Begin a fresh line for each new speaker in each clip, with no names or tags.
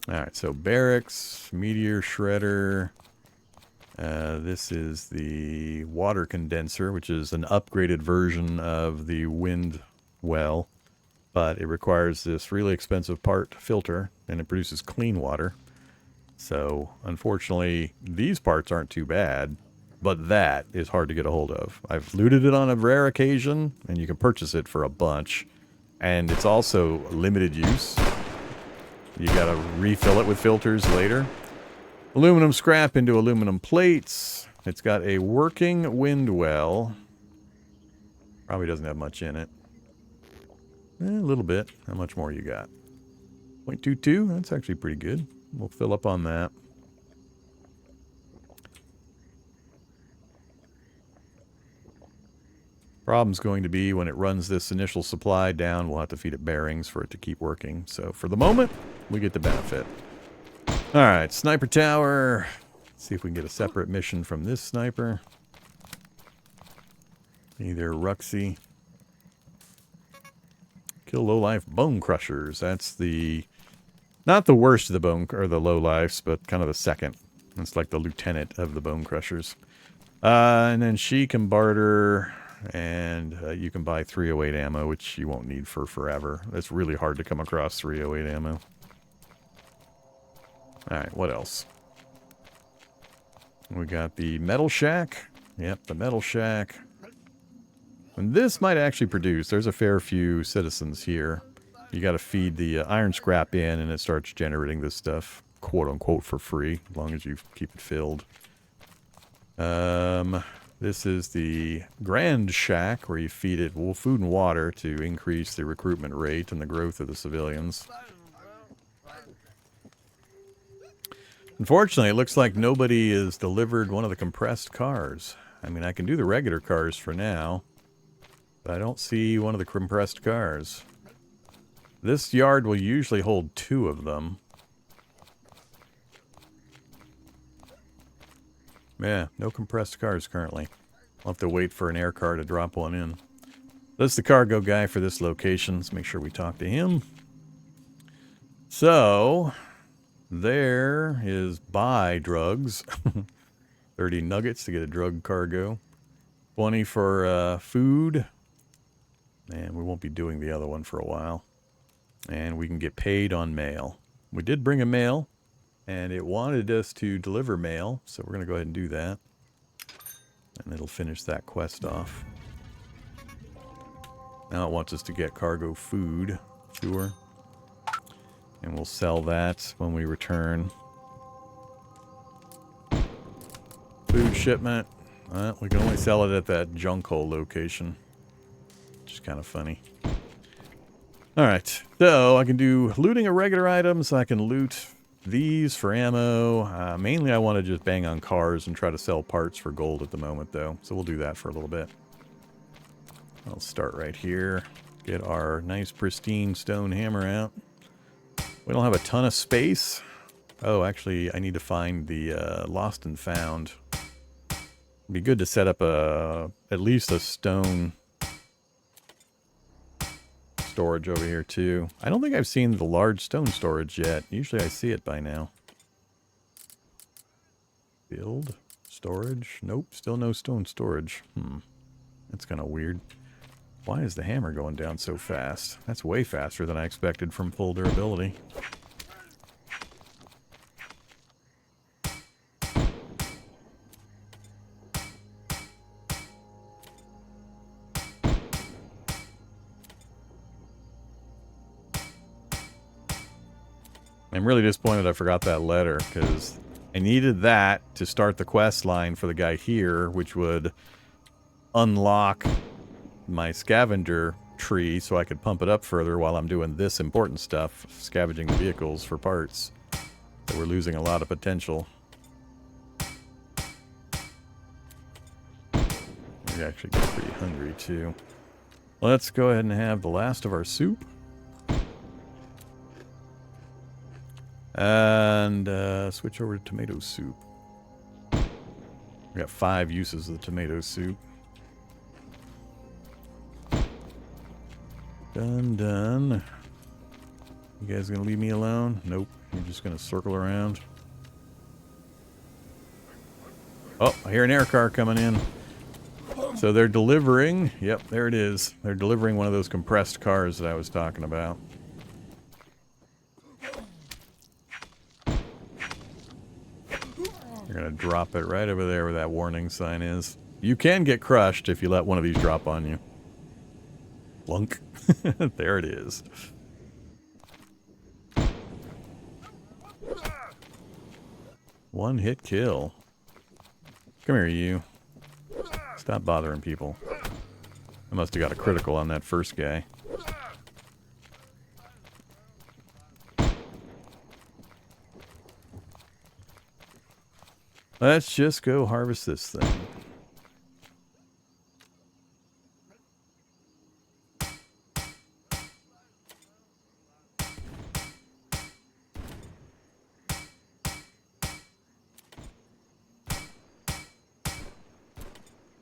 Alright, so barracks, meteor shredder. This is the water condenser, which is an upgraded version of the wind well. But it requires this really expensive part filter, and it produces clean water. So, unfortunately, these parts aren't too bad, but that is hard to get a hold of. I've looted it on a rare occasion, and you can purchase it for a bunch. And it's also limited use. You gotta refill it with filters later. Aluminum scrap into aluminum plates. It's got a working wind well. Probably doesn't have much in it. A little bit. How much more you got? 0.22? That's actually pretty good. We'll fill up on that. Problem's going to be when it runs this initial supply down, we'll have to feed it bearings for it to keep working. So for the moment, we get the benefit. Alright, sniper tower. Let's see if we can get a separate mission from this sniper. Either Ruxy. Kill low-life bone crushers. That's the... not the worst of the bone... or the low-lifes, but kind of the second. It's like the lieutenant of the bone crushers. And then she can barter... and you can buy 308 ammo, which you won't need for forever. It's really hard to come across 308 ammo. Alright, what else? We got the metal shack. Yep, the metal shack. And this might actually produce. There's a fair few citizens here. You got to feed the iron scrap in, and it starts generating this stuff, quote-unquote, for free, as long as you keep it filled. This is the Grand Shack, where you feed it food and water to increase the recruitment rate and the growth of the civilians. Unfortunately, it looks like nobody has delivered one of the compressed cars. I mean, I can do the regular cars for now, but I don't see one of the compressed cars. This yard will usually hold 2 of them. Yeah, no compressed cars currently. I'll have to wait for an air car to drop one in. That's the cargo guy for this location. Let's make sure we talk to him. So, there is buy drugs. 30 nuggets to get a drug cargo. 20 for food. And we won't be doing the other one for a while. And we can get paid on mail. We did bring a mail. And it wanted us to deliver mail, so we're going to go ahead and do that. And it'll finish that quest off. Now it wants us to get cargo food. Sure. And we'll sell that when we return. Food shipment. Well, we can only sell it at that junk hole location. Which is kind of funny. Alright, so I can do looting of regular items. I can loot these for ammo. Mainly I want to just bang on cars and try to sell parts for gold at the moment, though. So we'll do that for a little bit. I'll start right here. Get our nice pristine stone hammer out. We don't have a ton of space. Oh, actually, I need to find the lost and found. It'd be good to set up at least a stone storage over here too. I don't think I've seen the large stone storage yet. Usually I see it by now. Build storage. Nope, still no stone storage. That's kind of weird. Why is the hammer going down so fast? That's way faster than I expected from full durability. I'm really disappointed I forgot that letter, because I needed that to start the quest line for the guy here, which would unlock my scavenger tree so I could pump it up further while I'm doing this important stuff, scavenging vehicles for parts. So we're losing a lot of potential. We actually get pretty hungry too. Let's go ahead and have the last of our soup. And switch over to tomato soup. We got 5 uses of the tomato soup. Done. You guys gonna leave me alone? Nope. You're just going to circle around. Oh, I hear an air car coming in. So they're delivering. Yep, there it is. They're delivering one of those compressed cars that I was talking about. You're going to drop it right over there where that warning sign is. You can get crushed if you let one of these drop on you. Plunk. There it is. One hit kill. Come here, you. Stop bothering people. I must have got a critical on that first guy. Let's just go harvest this thing.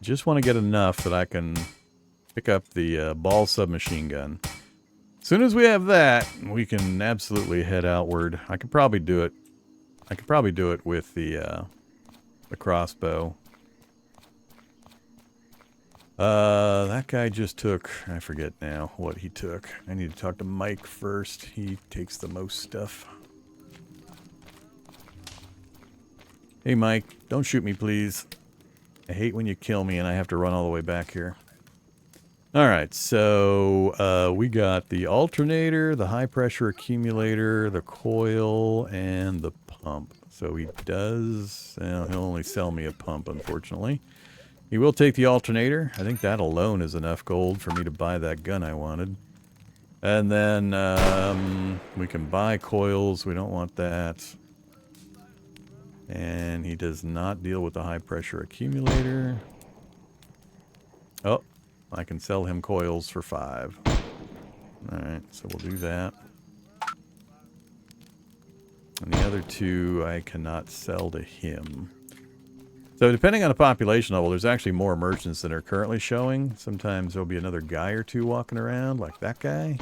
Just want to get enough that I can pick up the ball submachine gun. As soon as we have that, we can absolutely head outward. I could probably do it. I could probably do it with the crossbow. That guy just took, I forget now what he took. I need to talk to Mike first. He takes the most stuff. Hey Mike, don't shoot me please. I hate when you kill me and I have to run all the way back here. Alright, so we got the alternator, the high pressure accumulator, the coil, and the pump. So he does, he'll only sell me a pump unfortunately. He will take the alternator. I think that alone is enough gold for me to buy that gun I wanted. And then we can buy coils, we don't want that. And he does not deal with the high pressure accumulator. Oh, I can sell him coils for 5. Alright, so we'll do that. And the other 2 I cannot sell to him. So depending on the population level, there's actually more merchants than are currently showing. Sometimes there'll be another guy or 2 walking around, like that guy.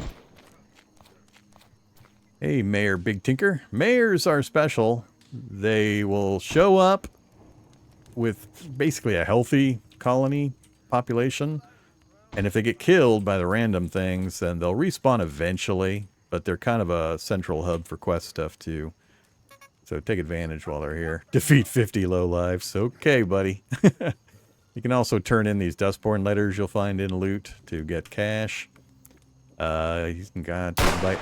Hey, Mayor Big Tinker. Mayors are special. They will show up with basically a healthy colony population. And if they get killed by the random things, then they'll respawn eventually. But they're kind of a central hub for quest stuff too. So take advantage while they're here. Defeat 50 lowlifes. Okay, buddy. You can also turn in these Dustborn letters you'll find in loot to get cash. You can go to invite...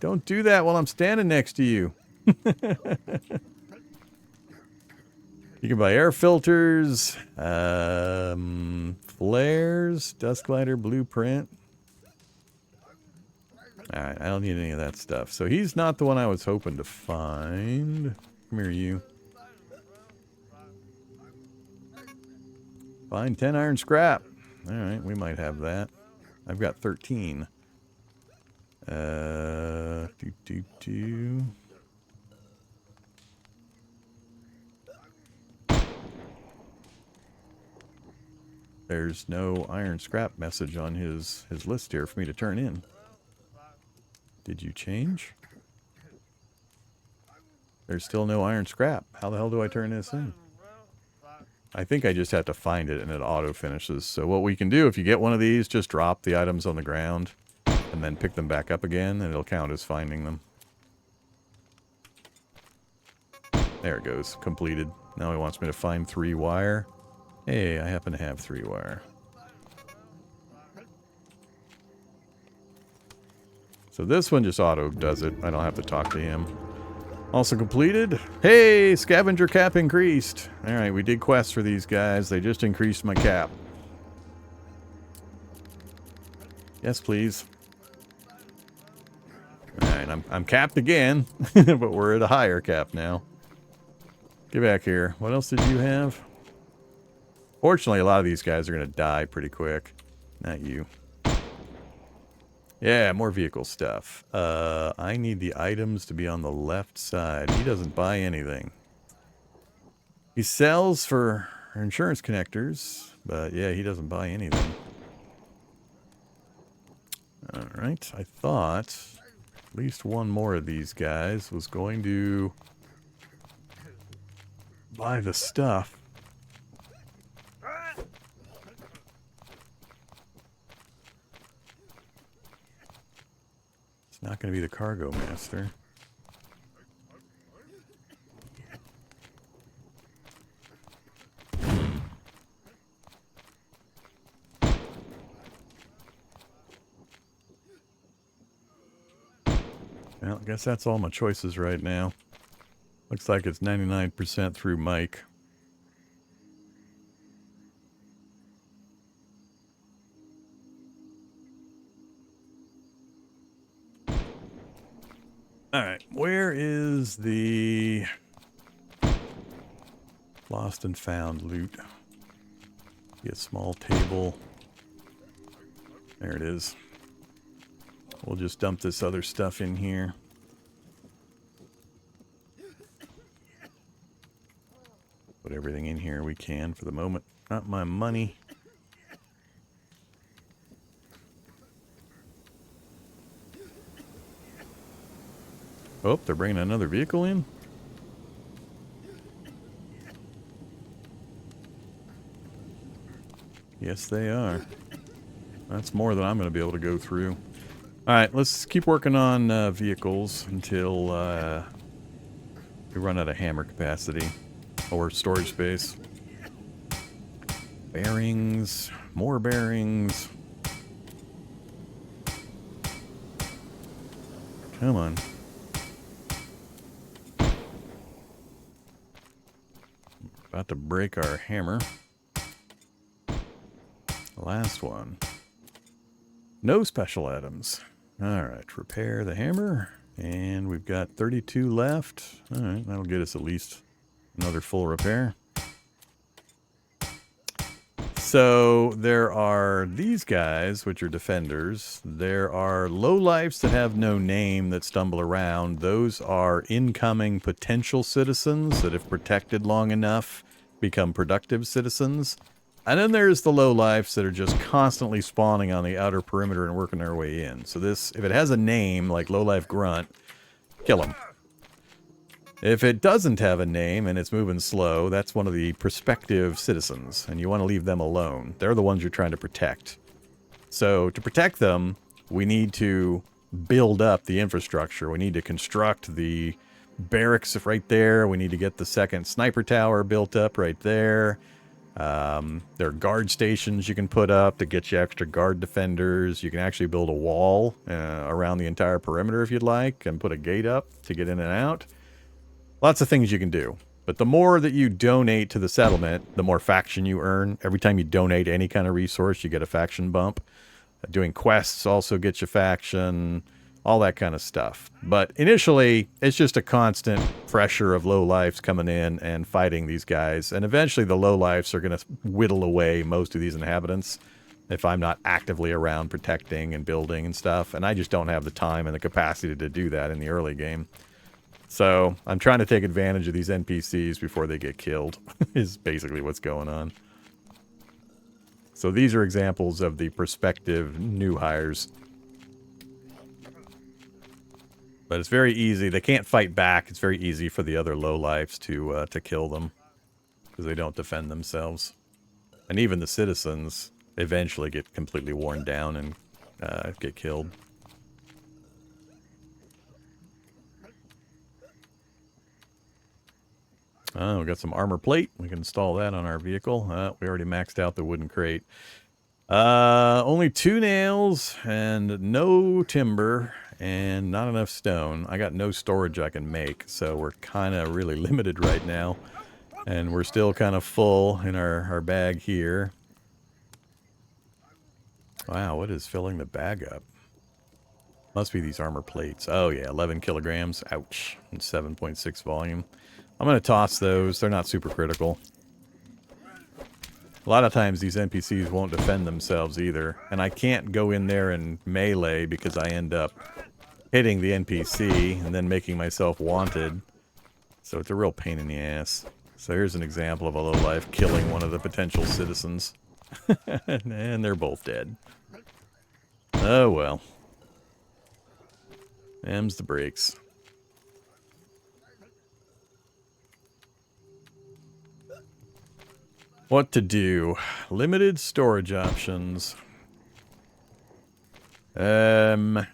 don't do that while I'm standing next to you. You can buy air filters, flares, dust glider, blueprint. Alright, I don't need any of that stuff. So he's not the one I was hoping to find. Come here, you. Find 10 iron scrap. Alright, we might have that. I've got 13. There's no iron scrap message on his list here for me to turn in. Did you change? There's still no iron scrap. How the hell do I turn this in? I think I just have to find it and it auto finishes. So what we can do, if you get one of these, just drop the items on the ground and then pick them back up again and it'll count as finding them. There it goes. Completed. Now he wants me to find 3 wire. Hey, I happen to have 3 wire. So this one just auto does it. I don't have to talk to him. Also completed. Hey, scavenger cap increased. Alright, we did quests for these guys. They just increased my cap. Yes, please. Alright, I'm capped again. But we're at a higher cap now. Get back here. What else did you have? Fortunately, a lot of these guys are going to die pretty quick. Not you. Yeah, more vehicle stuff. I need the items to be on the left side. He doesn't buy anything. He sells for insurance connectors, but yeah, he doesn't buy anything. Alright, I thought At least one more of these guys was going to buy the stuff. It's not going to be the cargo master. Well, I guess that's all my choices right now. Looks like it's 99% through Mike. Alright, where is the lost and found loot? Get a small table. There it is. We'll just dump this other stuff in here. Put everything in here we can for the moment. Not my money. Oh, they're bringing another vehicle in? Yes, they are. That's more than I'm going to be able to go through. Alright, let's keep working on vehicles until we run out of hammer capacity. Or storage space. Bearings. More bearings. Come on. About to break our hammer. Last one. No special items. Alright, repair the hammer. And we've got 32 left. Alright, that'll get us at least another full repair. So there are these guys, which are defenders. There are lowlifes that have no name that stumble around. Those are incoming potential citizens that, if protected long enough, become productive citizens. And then there's the lowlifes that are just constantly spawning on the outer perimeter and working their way in. So this, if it has a name like lowlife grunt, kill them. If it doesn't have a name and it's moving slow, that's one of the prospective citizens, and you want to leave them alone. They're the ones you're trying to protect. So to protect them, we need to build up the infrastructure. We need to construct the barracks right there. We need to get the second sniper tower built up right there. There are guard stations you can put up to get you extra guard defenders. You can actually build a wall around the entire perimeter if you'd like, and put a gate up to get in and out. Lots of things you can do. But the more that you donate to the settlement, the more faction you earn. Every time you donate any kind of resource, you get a faction bump. Doing quests also gets you faction, all that kind of stuff. But initially, it's just a constant pressure of lowlifes coming in and fighting these guys. And eventually the lowlifes are going to whittle away most of these inhabitants if I'm not actively around protecting and building and stuff. And I just don't have the time and the capacity to do that in the early game. So I'm trying to take advantage of these NPCs before they get killed, is basically what's going on. So these are examples of the prospective new hires. But it's very easy. They can't fight back. It's very easy for the other lowlifes to kill them, because they don't defend themselves. And even the citizens eventually get completely worn down and get killed. Oh, we got some armor plate. We can install that on our vehicle. We already maxed out the wooden crate. Only 2 nails and no timber and not enough stone. I got no storage I can make, so we're kind of really limited right now. And we're still kind of full in our bag here. Wow, what is filling the bag up? Must be these armor plates. Oh yeah, 11 kilograms. Ouch. And 7.6 volume. I'm going to toss those. They're not super critical. A lot of times these NPCs won't defend themselves either. And I can't go in there and melee because I end up hitting the NPC and then making myself wanted. So it's a real pain in the ass. So here's an example of a lowlife killing one of the potential citizens. And they're both dead. Oh well. Them's the brakes. What to do? Limited storage options. I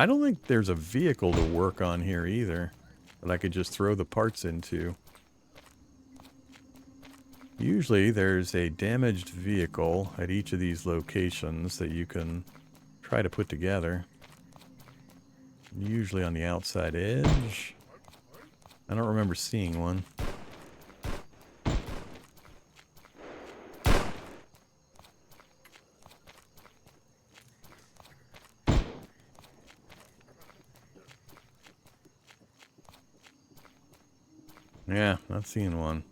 don't think there's a vehicle to work on here either that I could just throw the parts into. Usually there's a damaged vehicle at each of these locations that you can try to put together. Usually on the outside edge. I don't remember seeing one. Yeah, not seeing one.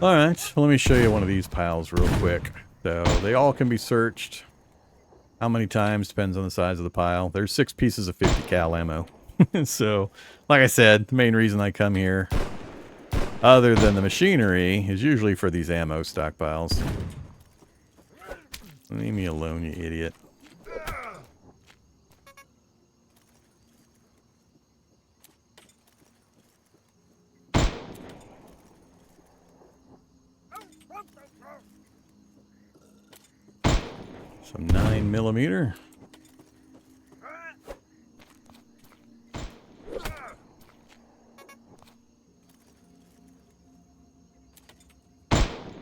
Alright, well, let me show you one of these piles real quick. So, they all can be searched. How many times depends on the size of the pile. There's 6 pieces of 50 cal ammo. So, like I said, the main reason I come here, other than the machinery, is usually for these ammo stockpiles. Leave me alone, you idiot. Some 9mm.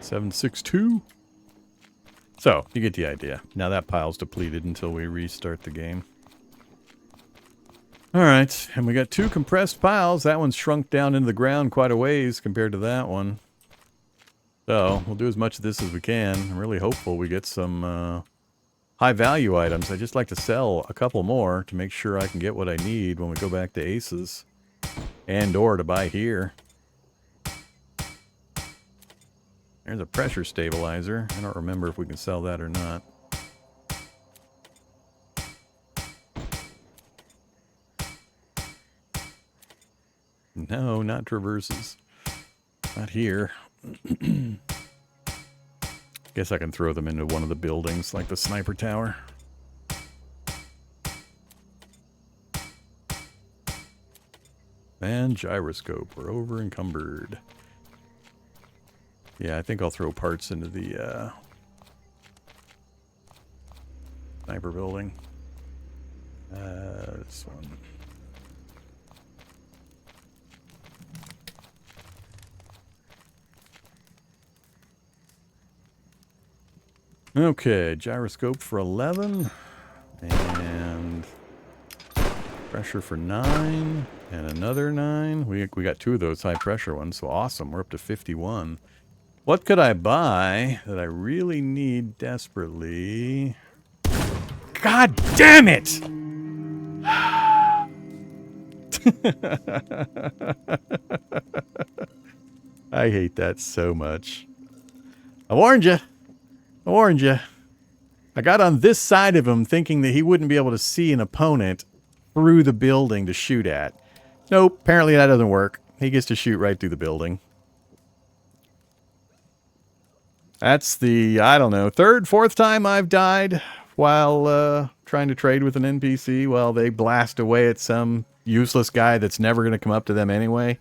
.762. So, you get the idea. Now that pile's depleted until we restart the game. Alright, and we got 2 compressed piles. That one's shrunk down into the ground quite a ways compared to that one. So, we'll do as much of this as we can. I'm really hopeful we get some high-value items. I'd just like to sell a couple more to make sure I can get what I need when we go back to Aces. And or to buy here. There's a pressure stabilizer. I don't remember if we can sell that or not. No, not traverses. Not here. Guess I can throw them into one of the buildings, like the sniper tower. And gyroscope. We're over encumbered. Yeah, I think I'll throw parts into the sniper building. This one. Okay, gyroscope for 11. And pressure for 9. And another 9. We got 2 of those high pressure ones, so awesome. We're up to 51. What could I buy that I really need desperately? God damn it! I hate that so much. I warned you. I warned you. I got on this side of him thinking that he wouldn't be able to see an opponent through the building to shoot at. Nope, apparently that doesn't work. He gets to shoot right through the building. That's the, I don't know, 3rd, 4th time I've died while trying to trade with an NPC while they blast away at some useless guy that's never going to come up to them anyway.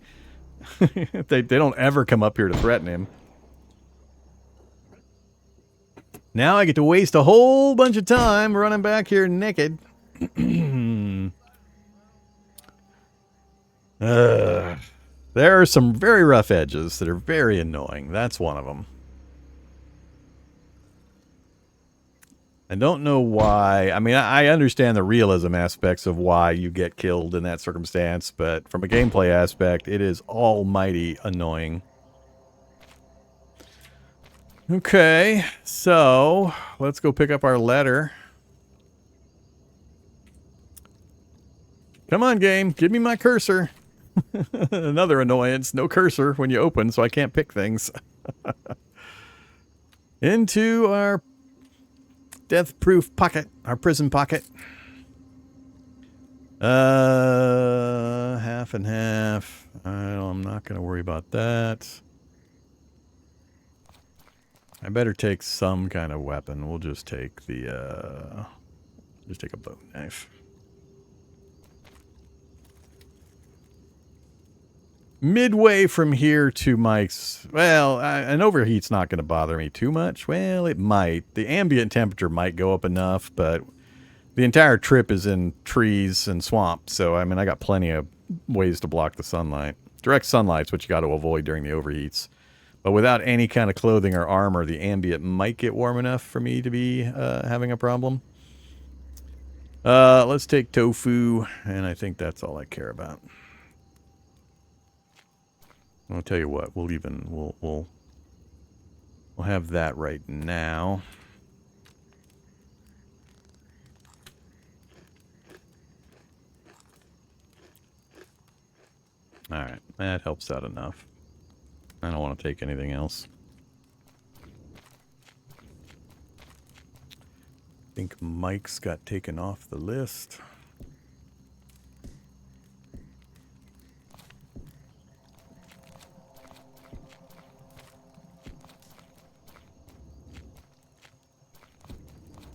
They don't ever come up here to threaten him. Now I get to waste a whole bunch of time running back here naked. There are some very rough edges that are very annoying. That's one of them. I don't know why. I mean, I understand the realism aspects of why you get killed in that circumstance, but from a gameplay aspect, it is almighty annoying. Okay, so let's go pick up our letter. Come on, game. Give me my cursor. Another annoyance. No cursor when you open, so I can't pick things. Into our death-proof pocket, our prison pocket. Half and half. I'm not going to worry about that. I better take some kind of weapon. We'll just take the, just take a bow knife. Midway from here to Mike's, well, an overheat's not going to bother me too much. Well, it might. The ambient temperature might go up enough, but the entire trip is in trees and swamp, so I mean, I got plenty of ways to block the sunlight. Direct sunlight's what you got to avoid during the overheats. But without any kind of clothing or armor, the ambient might get warm enough for me to be having a problem. Let's take tofu, and I think that's all I care about. I'll tell you what, we'll have that right now. All right, that helps out enough. I don't want to take anything else. I think Mike's got taken off the list.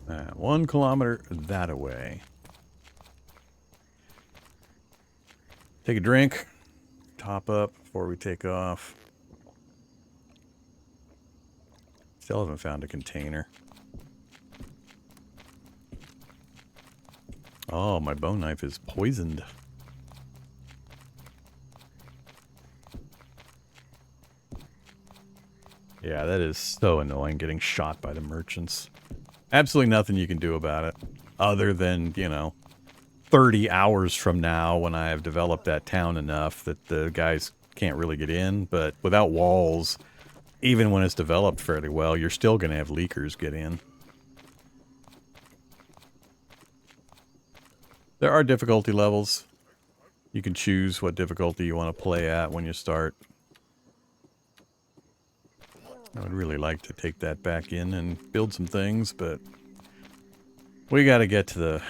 All right, 1 kilometer that away. Take a drink. Top up before we take off. Still haven't found a container. Oh, my bone knife is poisoned. Yeah, that is so annoying, getting shot by the merchants. Absolutely nothing you can do about it. Other than, you know, 30 hours from now when I have developed that town enough that the guys can't really get in. But without walls, even when it's developed fairly well, you're still going to have leakers get in. There are difficulty levels. You can choose what difficulty you want to play at when you start. I would really like to take that back in and build some things, but we got to get to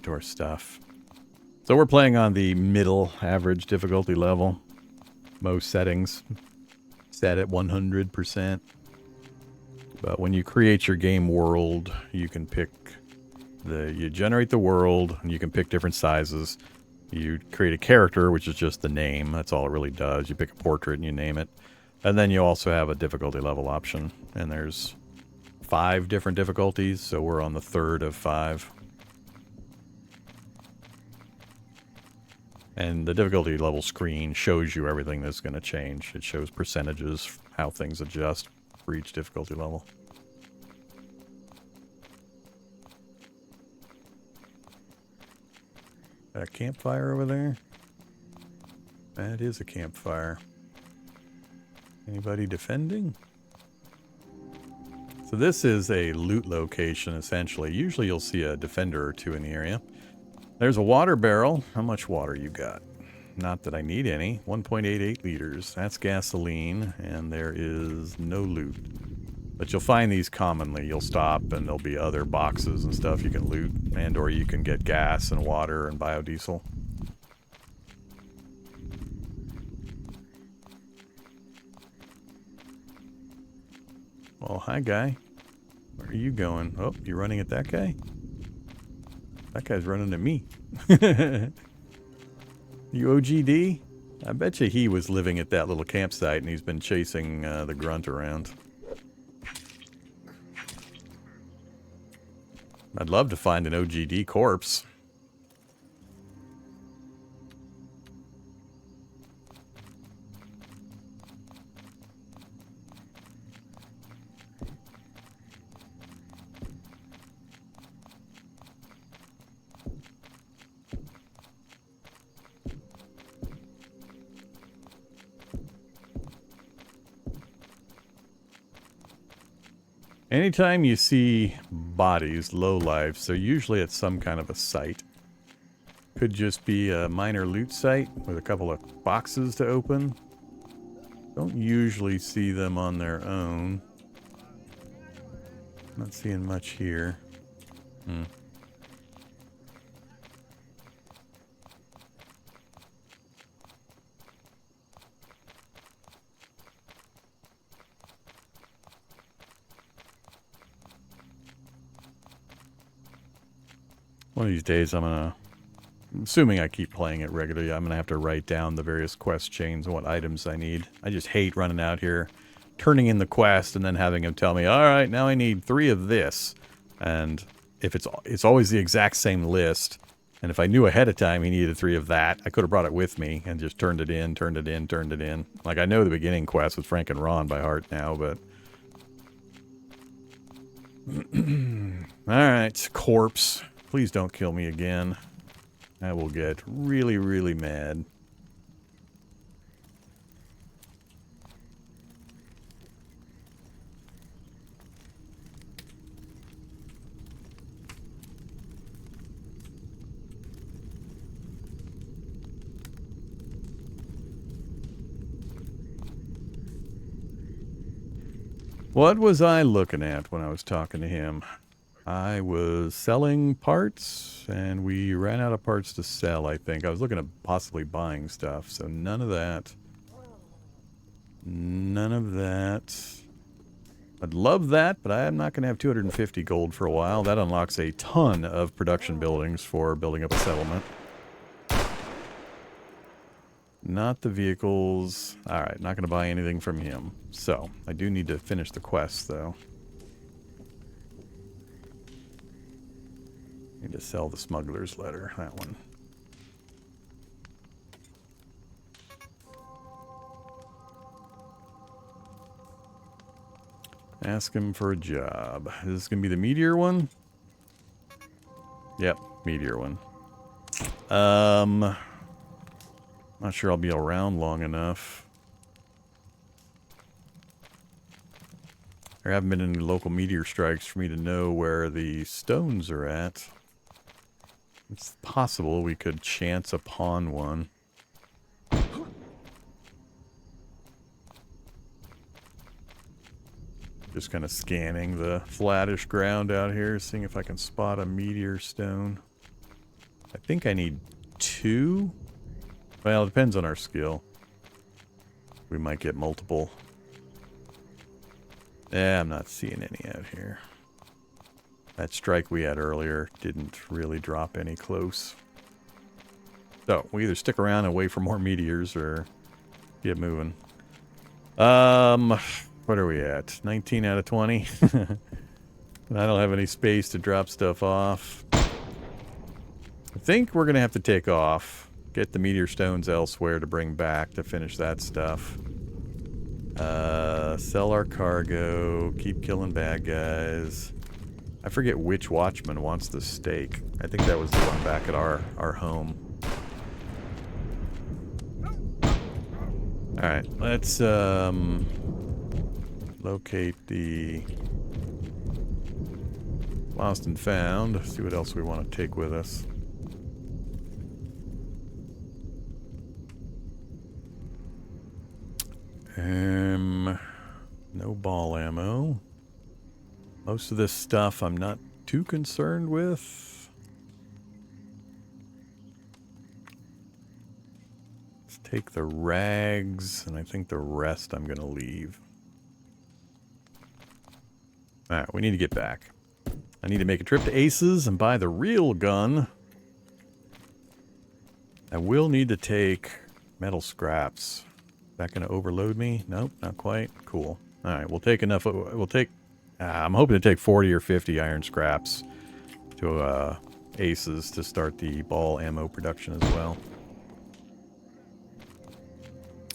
our stuff. So we're playing on the middle average difficulty level. Most settings set at 100%. But when you create your game world, you can pick you generate the world, and you can pick different sizes. You create a character, which is just the name. That's all it really does. You pick a portrait and you name it. And then you also have a difficulty level option. And there's 5 different difficulties, so we're on the 3rd of 5. And the difficulty level screen shows you everything that's going to change. It shows percentages, how things adjust for each difficulty level. Got a campfire over there? That is a campfire. Anybody defending? So this is a loot location, essentially. Usually you'll see a defender or two in the area. There's a water barrel. How much water you got? Not that I need any. 1.88 liters. That's gasoline, and there is no loot. But you'll find these commonly. You'll stop, and there'll be other boxes and stuff you can loot, and or you can get gas and water and biodiesel. Well, hi, guy. Where are you going? Oh, you're running at that guy? That guy's running at me. You OGD? I bet you he was living at that little campsite and he's been chasing the grunt around. I'd love to find an OGD corpse. Anytime you see bodies, lowlifes, they're usually at some kind of a site. Could just be a minor loot site with a couple of boxes to open. Don't usually see them on their own. Not seeing much here. One of these days I'm assuming I keep playing it regularly, I'm gonna have to write down the various quest chains and what items I need. I just hate running out here, turning in the quest, and then having him tell me, all right, now I need 3 of this. And if it's always the exact same list, and if I knew ahead of time he needed 3 of that, I could have brought it with me and just turned it in. Like, I know the beginning quest with Frank and Ron by heart now, but... Alright, corpse. Please don't kill me again. I will get really, really mad. What was I looking at when I was talking to him? I was selling parts, and we ran out of parts to sell, I think. I was looking at possibly buying stuff, so none of that. None of that. I'd love that, but I am not going to have 250 gold for a while. That unlocks a ton of production buildings for building up a settlement. Not the vehicles. Alright, not going to buy anything from him. So, I do need to finish the quest, though. Need to sell the smuggler's letter, that one. Ask him for a job. Is this going to be the meteor one? Yep, meteor one. Not sure I'll be around long enough. There haven't been any local meteor strikes for me to know where the stones are at. It's possible we could chance upon one. Just kind of scanning the flattish ground out here, seeing if I can spot a meteor stone. I think I need 2. Well, it depends on our skill. We might get multiple. Yeah, I'm not seeing any out here. That strike we had earlier didn't really drop any close. So, we either stick around and wait for more meteors or get moving. What are we at? 19 out of 20? I don't have any space to drop stuff off. I think we're going to have to take off. Get the meteor stones elsewhere to bring back to finish that stuff. Sell our cargo. Keep killing bad guys. I forget which watchman wants the steak. I think that was the one back at our home. Alright, let's locate the lost and found. See what else we want to take with us. No ball ammo. Most of this stuff I'm not too concerned with. Let's take the rags, and I think the rest I'm going to leave. Alright, we need to get back. I need to make a trip to Aces and buy the real gun. I will need to take metal scraps. Is that going to overload me? Nope, not quite. Cool. Alright, we'll take enough. We'll take... I'm hoping to take 40 or 50 iron scraps to Aces to start the ball ammo production as well.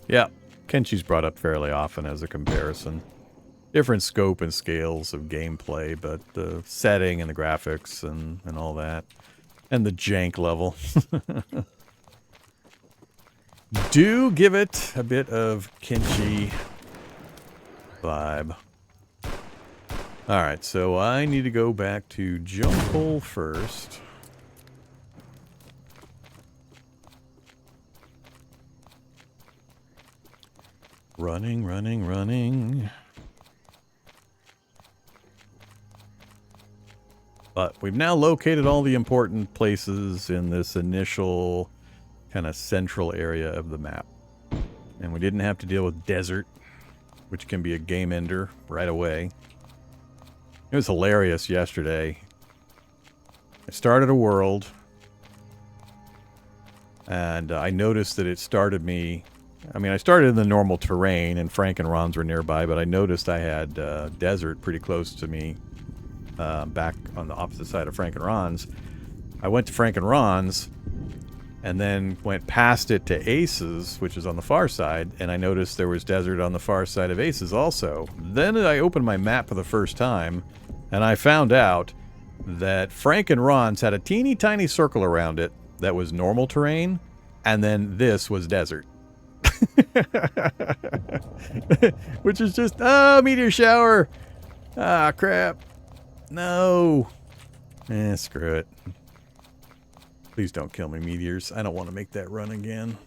Yeah, Kenchi's brought up fairly often as a comparison. Different scope and scales of gameplay, but the setting and the graphics and all that. And the jank level. Do give it a bit of Kenchi vibe. Alright, so I need to go back to Jump Hole first. Running, running, running. But we've now located all the important places in this initial kind of central area of the map. And we didn't have to deal with desert, which can be a game ender right away. It was hilarious yesterday. I started a world, and I noticed that it started me... I mean, I started in the normal terrain, and Frank and Ron's were nearby, but I noticed I had desert pretty close to me, back on the opposite side of Frank and Ron's. I went to Frank and Ron's, and then went past it to Ace's, which is on the far side, and I noticed there was desert on the far side of Ace's also. Then I opened my map for the first time, and I found out that Frank and Ron's had a teeny tiny circle around it that was normal terrain, and then this was desert. Which is just, oh, meteor shower! Ah, crap. No. Screw it. Please don't kill me, meteors. I don't want to make that run again.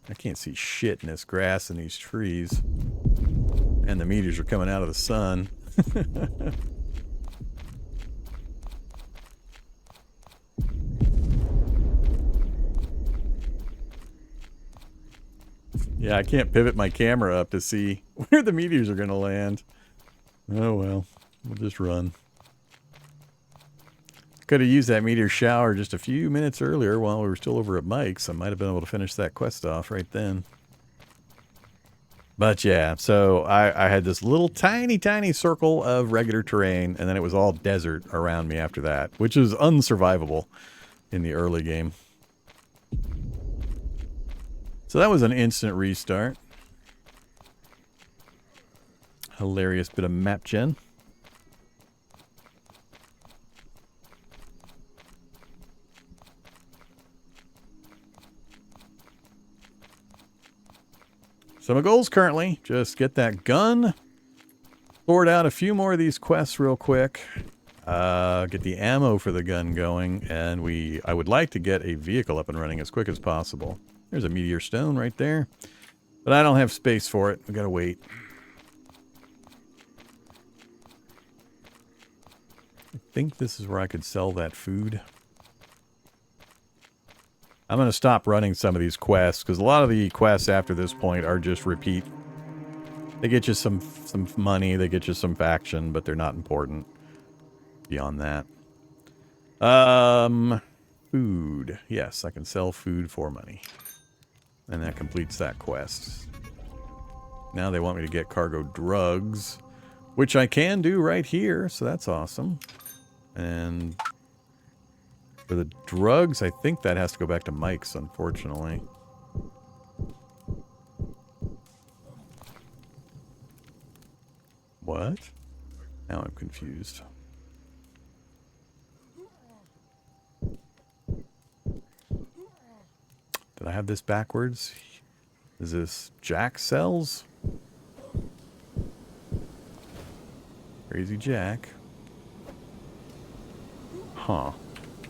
I can't see shit in this grass and these trees. And the meteors are coming out of the sun. Yeah, I can't pivot my camera up to see where the meteors are going to land. Oh well, we'll just run. Could have used that meteor shower just a few minutes earlier while we were still over at Mike's. I might have been able to finish that quest off right then. But yeah, so I had this little tiny, tiny circle of regular terrain, and then it was all desert around me after that, which is unsurvivable in the early game. So that was an instant restart. Hilarious bit of map gen. So my goals currently, just get that gun, sort out a few more of these quests real quick, get the ammo for the gun going, and I would like to get a vehicle up and running as quick as possible. There's a meteor stone right there, but I don't have space for it. We gotta wait. I think this is where I could sell that food. I'm going to stop running some of these quests, because a lot of the quests after this point are just repeat. They get you some money, they get you some faction, but they're not important beyond that. Food. Yes, I can sell food for money. And that completes that quest. Now they want me to get cargo drugs, which I can do right here, so that's awesome. And for the drugs, I think that has to go back to Mike's, unfortunately. What? Now I'm confused. Did I have this backwards? Is this Jack sells? Crazy Jack. Huh.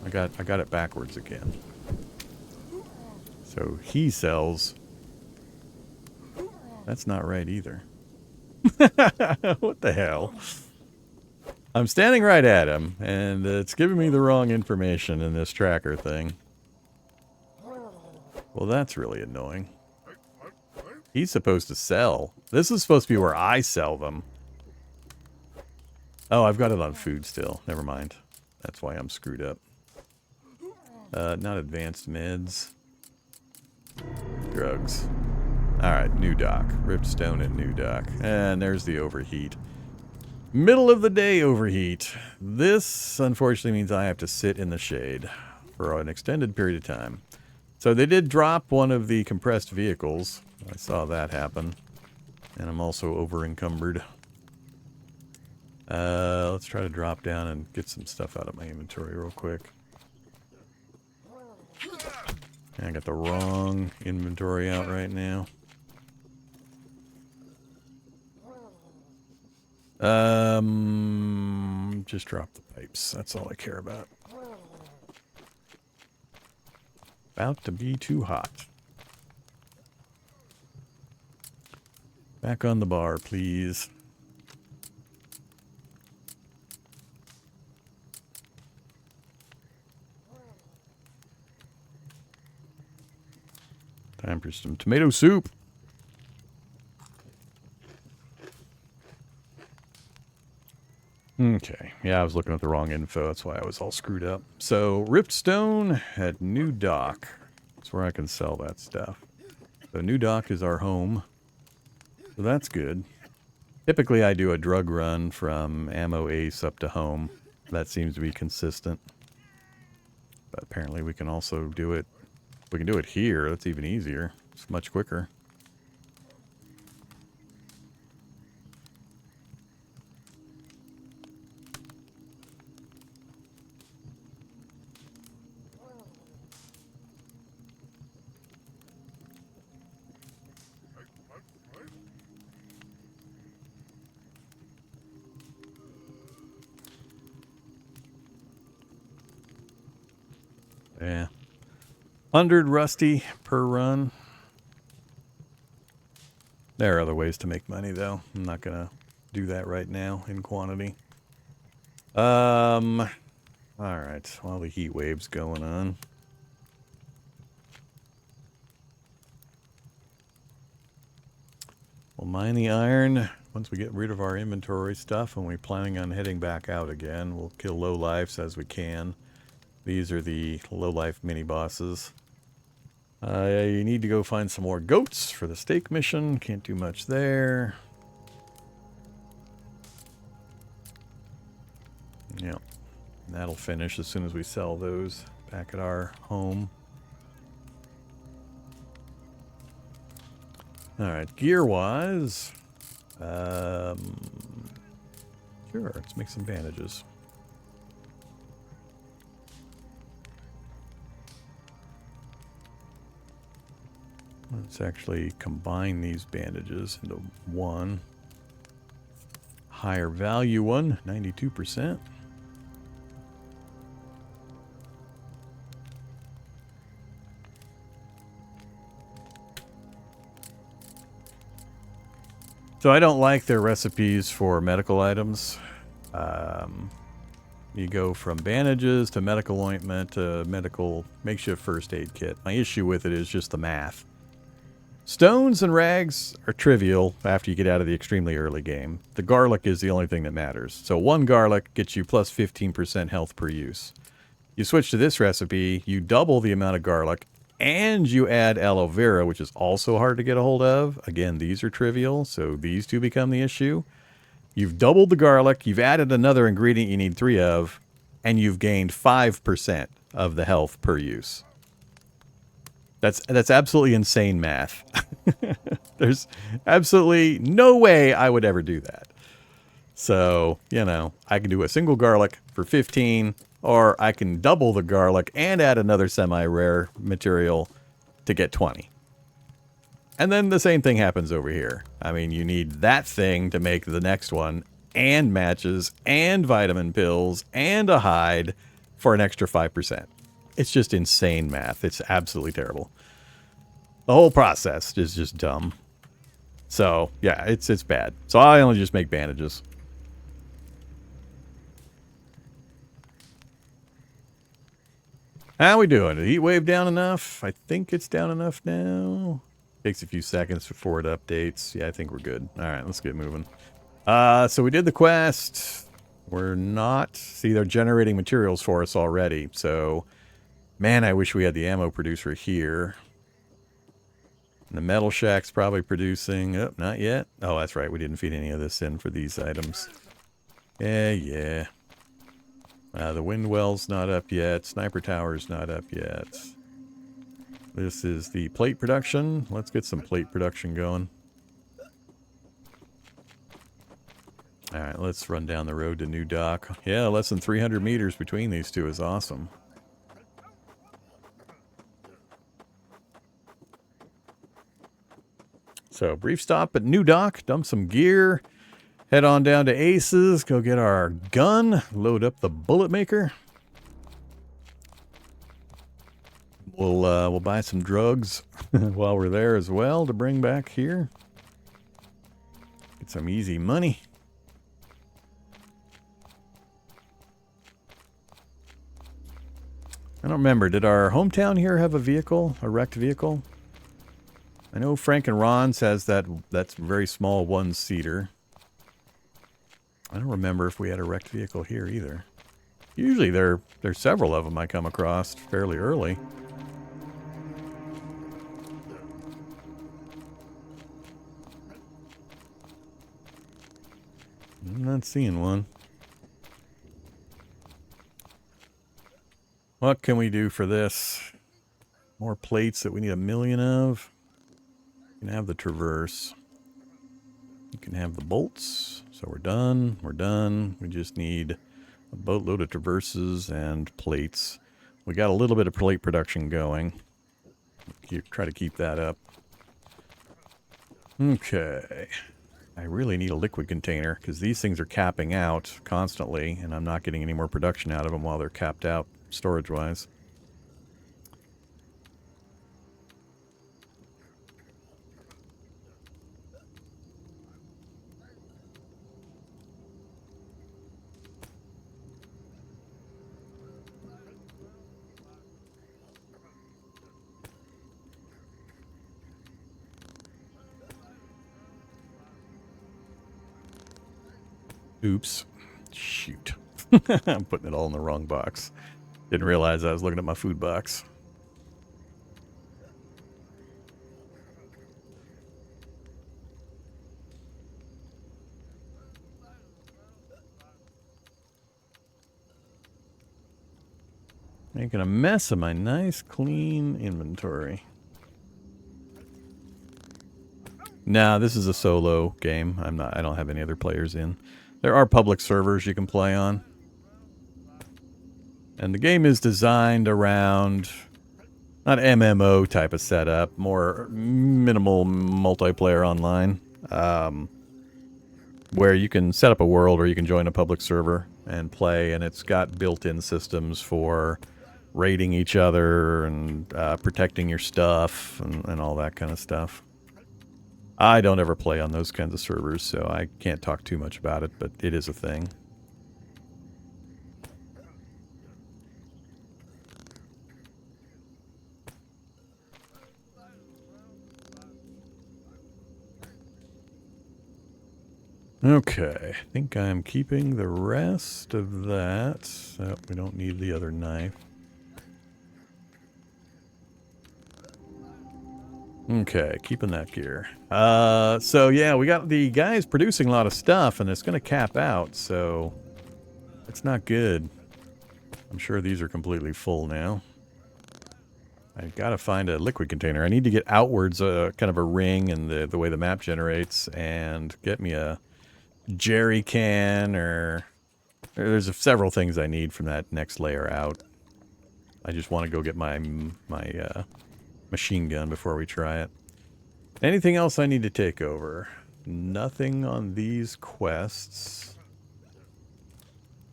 I got it backwards again. So he sells. That's not right either. What the hell? I'm standing right at him, and it's giving me the wrong information in this tracker thing. Well, that's really annoying. He's supposed to sell. This is supposed to be where I sell them. Oh, I've got it on food still. Never mind. That's why I'm screwed up. Not advanced meds. Drugs. Alright, new dock. Ripped stone and new dock. And there's the overheat. Middle of the day overheat. This, unfortunately, means I have to sit in the shade for an extended period of time. So they did drop one of the compressed vehicles. I saw that happen. And I'm also over-encumbered. Let's try to drop down and get some stuff out of my inventory real quick. I got the wrong inventory out right now. Just drop the pipes. That's all I care about. About to be too hot. Back on the bar, please. Time for some tomato soup. Okay. Yeah, I was looking at the wrong info. That's why I was all screwed up. So, ripped stone at New Dock. That's where I can sell that stuff. So, New Dock is our home. So, that's good. Typically, I do a drug run from Ammo Ace up to home. That seems to be consistent. But apparently, we can also do it. We can do it here. That's even easier. It's much quicker. Yeah. 100 rusty per run. There are other ways to make money, though. I'm not going to do that right now in quantity. All right. While the heat wave's going on. We'll mine the iron. Once we get rid of our inventory stuff and we're planning on heading back out again, we'll kill low-lifes as we can. These are the low-life mini-bosses. You need to go find some more goats for the steak mission. Can't do much there. Yep. That'll finish as soon as we sell those back at our home. Alright, gear-wise... sure, let's make some bandages. Let's actually combine these bandages into one. Higher value one, 92%. So I don't like their recipes for medical items. You go from bandages to medical ointment to medical makeshift first aid kit. My issue with it is just the math. Stones and rags are trivial after you get out of the extremely early game. The garlic is the only thing that matters. So one garlic gets you plus 15% health per use. You switch to this recipe, you double the amount of garlic, and you add aloe vera, which is also hard to get a hold of. Again, these are trivial, so these two become the issue. You've doubled the garlic, you've added another ingredient you need 3 of, and you've gained 5% of the health per use. That's absolutely insane math. There's absolutely no way I would ever do that. So, you know, I can do a single garlic for 15, or I can double the garlic and add another semi-rare material to get 20. And then the same thing happens over here. I mean, you need that thing to make the next one, and matches, and vitamin pills, and a hide for an extra 5%. It's just insane math. It's absolutely terrible. The whole process is just dumb. So, yeah, it's bad. So I only just make bandages. How we doing? Is the heat wave down enough? I think it's down enough now. Takes a few seconds before it updates. Yeah, I think we're good. All right, let's get moving. So we did the quest. We're not... See, they're generating materials for us already. So, man, I wish we had the ammo producer here. And the metal shack's probably producing... Oh, not yet. Oh, that's right. We didn't feed any of this in for these items. Yeah. The wind well's not up yet. Sniper tower's not up yet. This is the plate production. Let's get some plate production going. Alright, let's run down the road to New Dock. Yeah, less than 300 meters between these two is awesome. So, brief stop at New Dock, dump some gear, head on down to Ace's, go get our gun, load up the bullet maker. We'll buy some drugs while we're there as well to bring back here. Get some easy money. I don't remember, did our hometown here have a vehicle, a wrecked vehicle? I know Frank and Ron says that's very small one-seater. I don't remember if we had a wrecked vehicle here either. Usually there's several of them I come across fairly early. I'm not seeing one. What can we do for this? More plates that we need 1,000,000 of. You can have the traverse. You can have the bolts. So we're done. We're done. We just need a boatload of traverses and plates. We got a little bit of plate production going. Try to keep that up. Okay. I really need a liquid container because these things are capping out constantly and I'm not getting any more production out of them while they're capped out storage-wise. Oops. Shoot. I'm putting it all in the wrong box. Didn't realize I was looking at my food box. Making a mess of my nice, clean inventory. Nah, this is a solo game. I don't have any other players in. There are public servers you can play on. And the game is designed around not MMO type of setup, more minimal multiplayer online, where you can set up a world or you can join a public server and play, and it's got built-in systems for raiding each other and protecting your stuff and all that kind of stuff. I don't ever play on those kinds of servers, so I can't talk too much about it, but it is a thing. Okay, I think I'm keeping the rest of that. Oh, we don't need the other knife. Okay, keeping that gear. So yeah, we got the guys producing a lot of stuff, and it's going to cap out, so it's not good. I'm sure these are completely full now. I gotta find a liquid container. I need to get outwards kind of a ring and the way the map generates, and get me a jerry can, or there's several things I need from that next layer out. I just want to go get my machine gun before we try it. Anything else I need to take over? Nothing on these quests.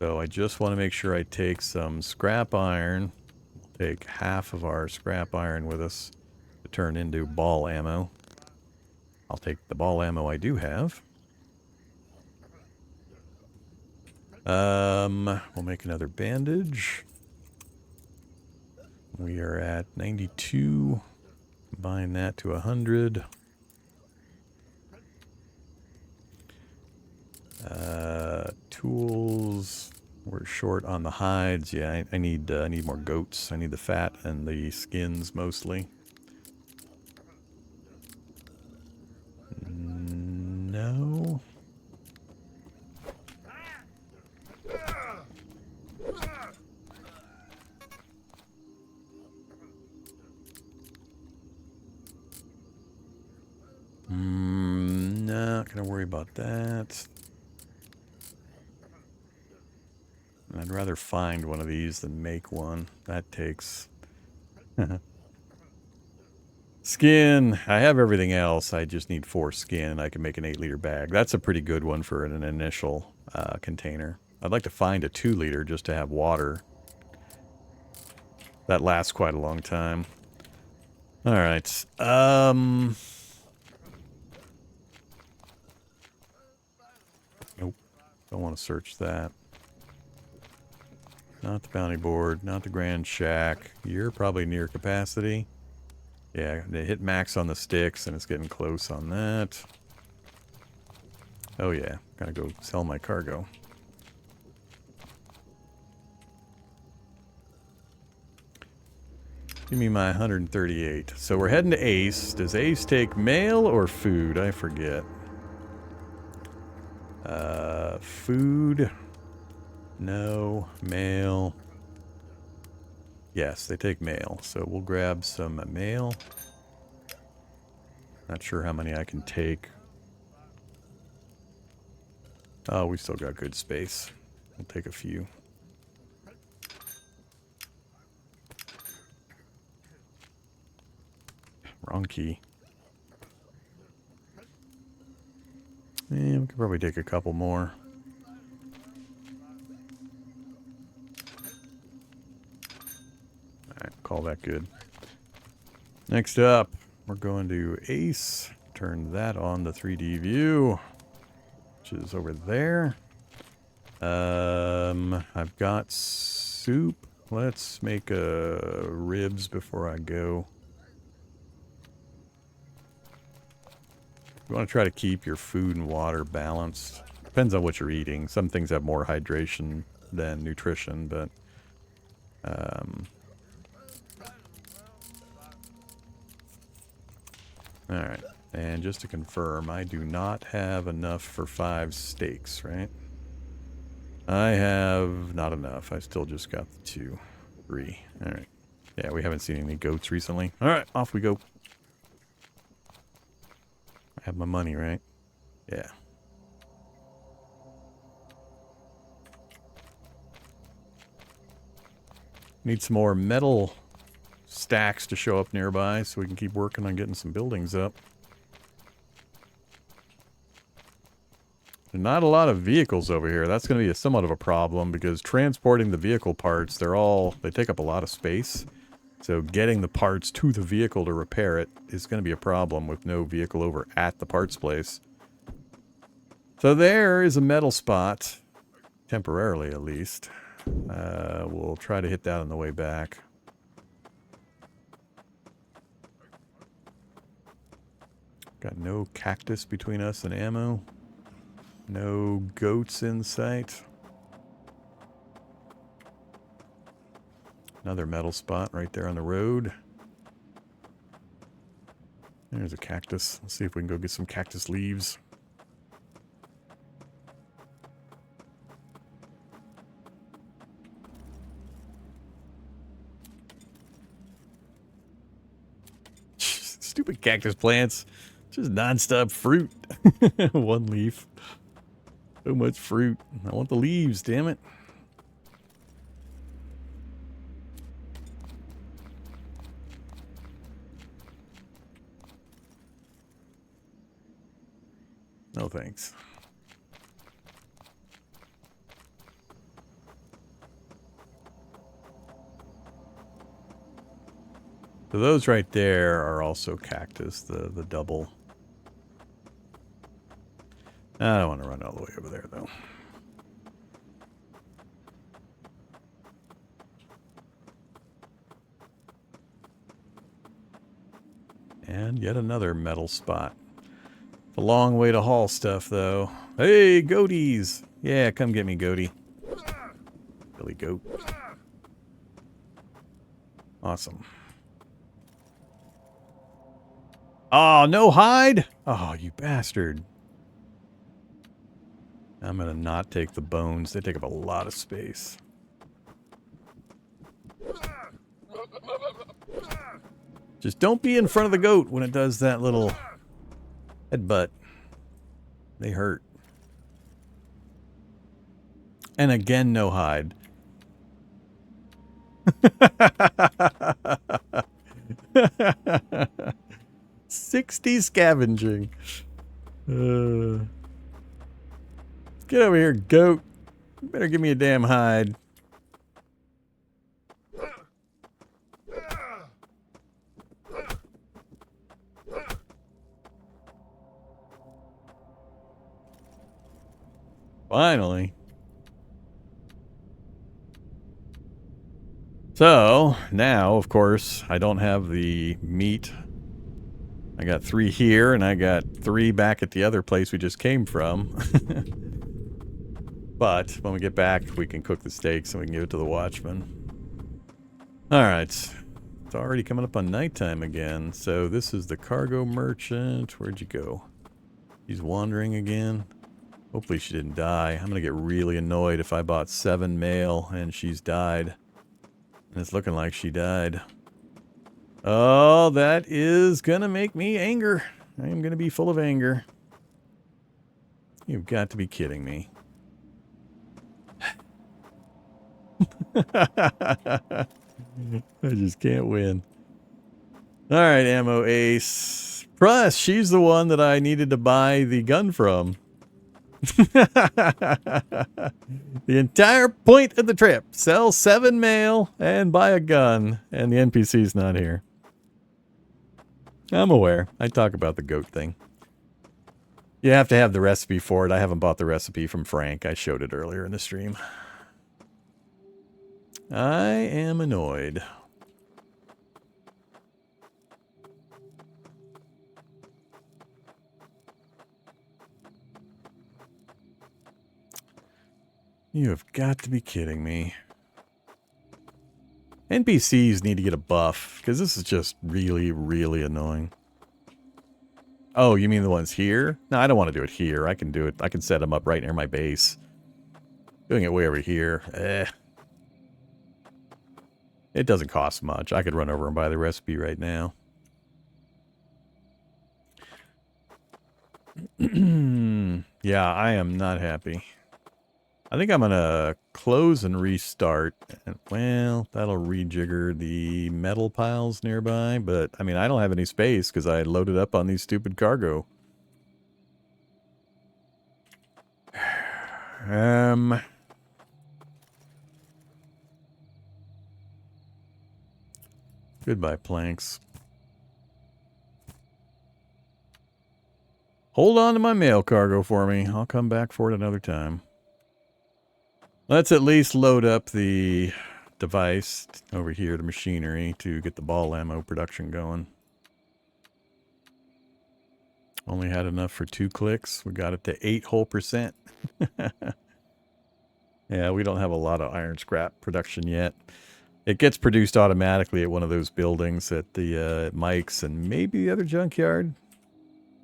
So I just want to make sure I take some scrap iron. We'll take half of our scrap iron with us to turn into ball ammo. I'll take the ball ammo I do have. We'll make another bandage. We are at 92. Combine that to 100. Tools. We're short on the hides. Yeah, I need more goats. I need the fat and the skins mostly. No. Not gonna worry about that. I'd rather find one of these than make one. That takes... Skin. I have everything else. I just need 4 skin. I can make an 8-liter bag. That's a pretty good one for an initial container. I'd like to find a 2-liter just to have water. That lasts quite a long time. Alright. Nope. Don't want to search that. Not the bounty board, not the Grand Shack. You're probably near capacity. Yeah, they hit max on the sticks, and it's getting close on that. Oh yeah, gotta go sell my cargo. Give me my 138. So we're heading to Ace. Does Ace take mail or food? I forget. Food. No. Mail. Yes, they take mail. So we'll grab some mail. Not sure how many I can take. Oh, we still got good space. We'll take a few. Wrong key. Yeah, we could probably take a couple more. Alright, call that good. Next up, we're going to Ace. Turn that on the 3D view, which is over there. I've got soup. Let's make ribs before I go. You want to try to keep your food and water balanced. Depends on what you're eating. Some things have more hydration than nutrition, but alright. And just to confirm, I do not have enough for 5 steaks, right? I have not enough. I still just got the 2. 3. Alright. Yeah, we haven't seen any goats recently. Alright, off we go. I have my money, right? Yeah. Need some more metal stacks to show up nearby so we can keep working on getting some buildings up. Not a lot of vehicles over here. That's going to be somewhat of a problem because transporting the vehicle parts, they take up a lot of space. So getting the parts to the vehicle to repair it is going to be a problem with no vehicle over at the parts place. So there is a metal spot, temporarily at least. We'll try to hit that on the way back. Got no cactus between us and ammo. No goats in sight. Another metal spot right there on the road. There's a cactus. Let's see if we can go get some cactus leaves. Stupid cactus plants. Just non-stop fruit. One leaf. So much fruit. I want the leaves, damn it. No thanks. So those right there are also cactus, the double. I don't want to run all the way over there, though. And yet another metal spot. It's a long way to haul stuff, though. Hey, goaties! Yeah, come get me, goatie. Billy goat. Awesome. Oh, no hide? Oh, you bastard. I'm gonna not take the bones. They take up a lot of space. Just don't be in front of the goat when it does that little headbutt. They hurt. And again, no hide. 60 scavenging. Get over here, goat. You better give me a damn hide. Finally. So, now, of course, I don't have the meat I got 3 here, and I got 3 back at the other place we just came from. But when we get back, we can cook the steaks and we can give it to the watchman. Alright. It's already coming up on nighttime again. So this is the cargo merchant. Where'd you go? She's wandering again. Hopefully she didn't die. I'm going to get really annoyed if I bought 7 mail and she's died. And it's looking like she died. Oh, that is going to make me anger. I am going to be full of anger. You've got to be kidding me. I just can't win. Alright, Ammo Ace. Plus, she's the one that I needed to buy the gun from. The entire point of the trip. Sell 7 mail and buy a gun. And the NPC's not here. I'm aware. I talk about the goat thing. You have to have the recipe for it. I haven't bought the recipe from Frank. I showed it earlier in the stream. I am annoyed. You have got to be kidding me. NPCs need to get a buff, because this is just really, really annoying. Oh, you mean the ones here? No, I don't want to do it here. I can do it. I can set them up right near my base. Doing it way over here. It doesn't cost much. I could run over and buy the recipe right now. Yeah, I am not happy. I think I'm going to close and restart. And, well, that'll rejigger the metal piles nearby. But, I mean, I don't have any space because I loaded up on these stupid cargo. Goodbye, planks. Hold on to my mail cargo for me. I'll come back for it another time. Let's at least load up the device over here, the machinery, to get the ball ammo production going. Only had enough for 2 clicks. We got it to 8 whole %. Yeah, we don't have a lot of iron scrap production yet. It gets produced automatically at one of those buildings at the Mike's and maybe the other junkyard.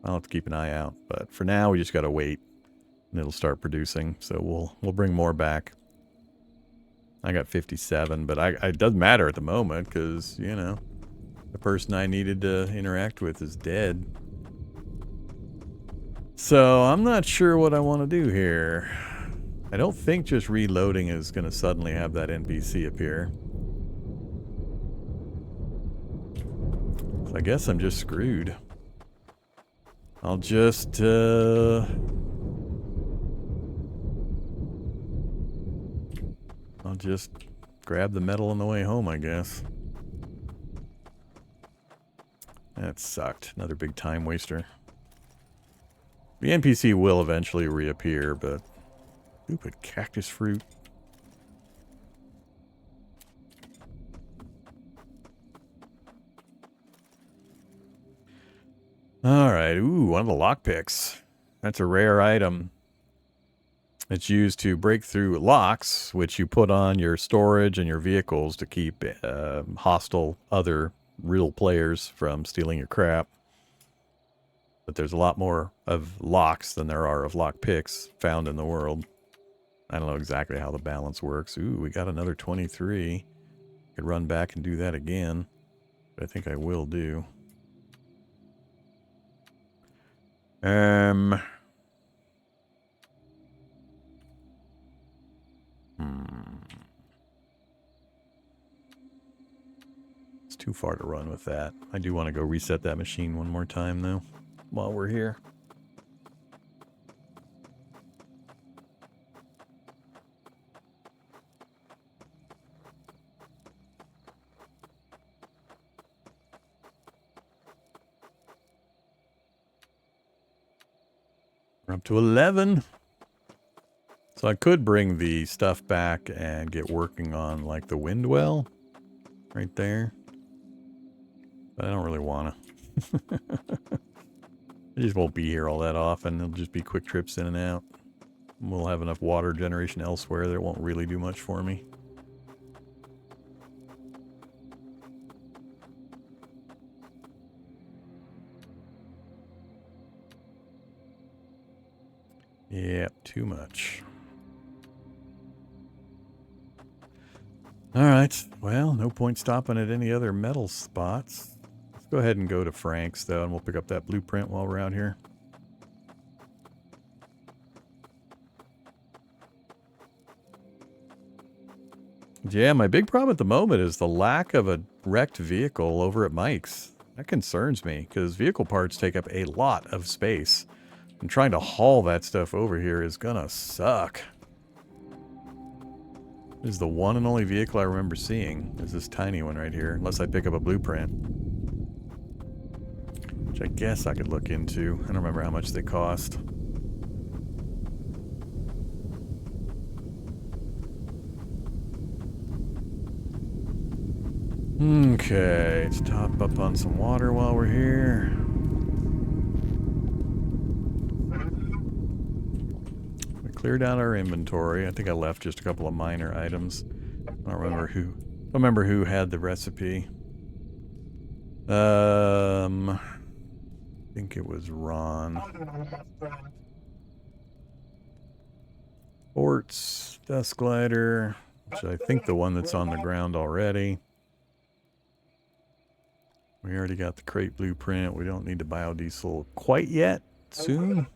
I'll have to keep an eye out. But for now, we just got to wait. And it'll start producing. So we'll bring more back. I got 57, but it doesn't matter at the moment because, you know, the person I needed to interact with is dead. So I'm not sure what I want to do here. I don't think just reloading is going to suddenly have that NPC appear. So I guess I'm just screwed. I'll just grab the metal on the way home, I guess. That sucked. Another big time waster. The NPC will eventually reappear, but stupid cactus fruit. Alright, ooh, one of the lockpicks. That's a rare item. It's used to break through locks, which you put on your storage and your vehicles to keep hostile other real players from stealing your crap. But there's a lot more of locks than there are of lockpicks found in the world. I don't know exactly how the balance works. Ooh, we got another 23. Could run back and do that again. But I think I will do. It's too far to run with that. I do want to go reset that machine one more time, though, while we're here. We're up to 11. So I could bring the stuff back and get working on, like, the wind well right there. But I don't really want I just won't be here all that often. It'll just be quick trips in and out. We'll have enough water generation elsewhere that it won't really do much for me. Yeah, too much. Alright, well, no point stopping at any other metal spots. Let's go ahead and go to Frank's, though, and we'll pick up that blueprint while we're out here. Yeah, my big problem at the moment is the lack of a wrecked vehicle over at Mike's. That concerns me, because vehicle parts take up a lot of space. And trying to haul that stuff over here is gonna suck. This is the one and only vehicle I remember seeing. Is this tiny one right here, unless I pick up a blueprint. Which I guess I could look into. I don't remember how much they cost. Okay, let's top up on some water while we're here. We cleared out our inventory. I think I left just a couple of minor items. I don't remember who had the recipe. I think it was Ron. Quartz, dust glider, which I think the one that's on the ground already. We already got the crate blueprint. We don't need the biodiesel quite yet. Soon.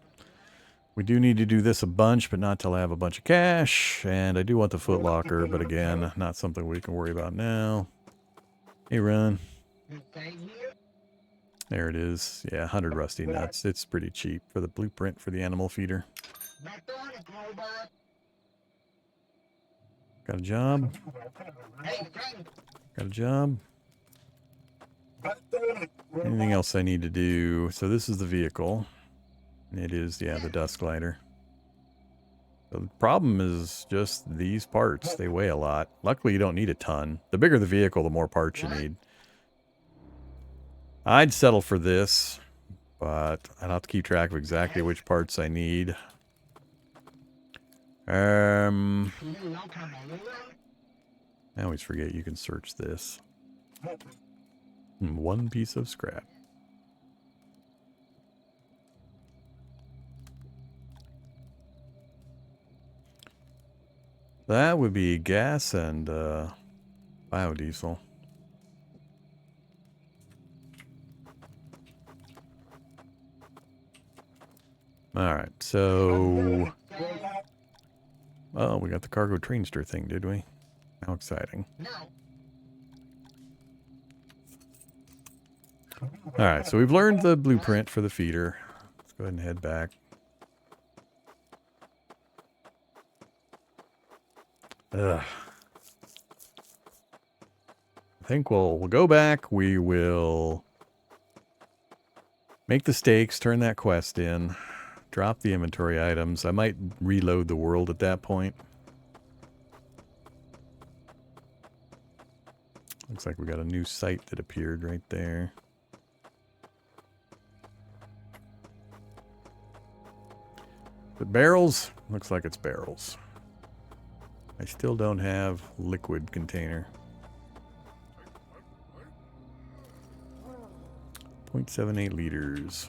We do need to do this a bunch, but not till I have a bunch of cash. And I do want the footlocker, but again, not something we can worry about now. Hey, Ron. There it is. Yeah, 100 rusty nuts. It's pretty cheap for the blueprint for the animal feeder. Got a job? Got a job? Anything else I need to do? So this is the vehicle. It is, yeah, the dust glider. So the problem is just these parts. They weigh a lot. Luckily, you don't need a ton. The bigger the vehicle, the more parts you need. I'd settle for this, but I'd have to keep track of exactly which parts I need. I always forget you can search this. One piece of scrap. That would be gas and biodiesel. Alright, so... Oh, we got the cargo trainster thing, did we? How exciting. Alright, so we've learned the blueprint for the feeder. Let's go ahead and head back. Ugh. I think we'll go back. We will make the stakes, turn that quest in, drop the inventory items. I might reload the world at that point. Looks like we got a new site that appeared right there. The barrels? Looks like it's barrels. I still don't have liquid container. 0.78 liters.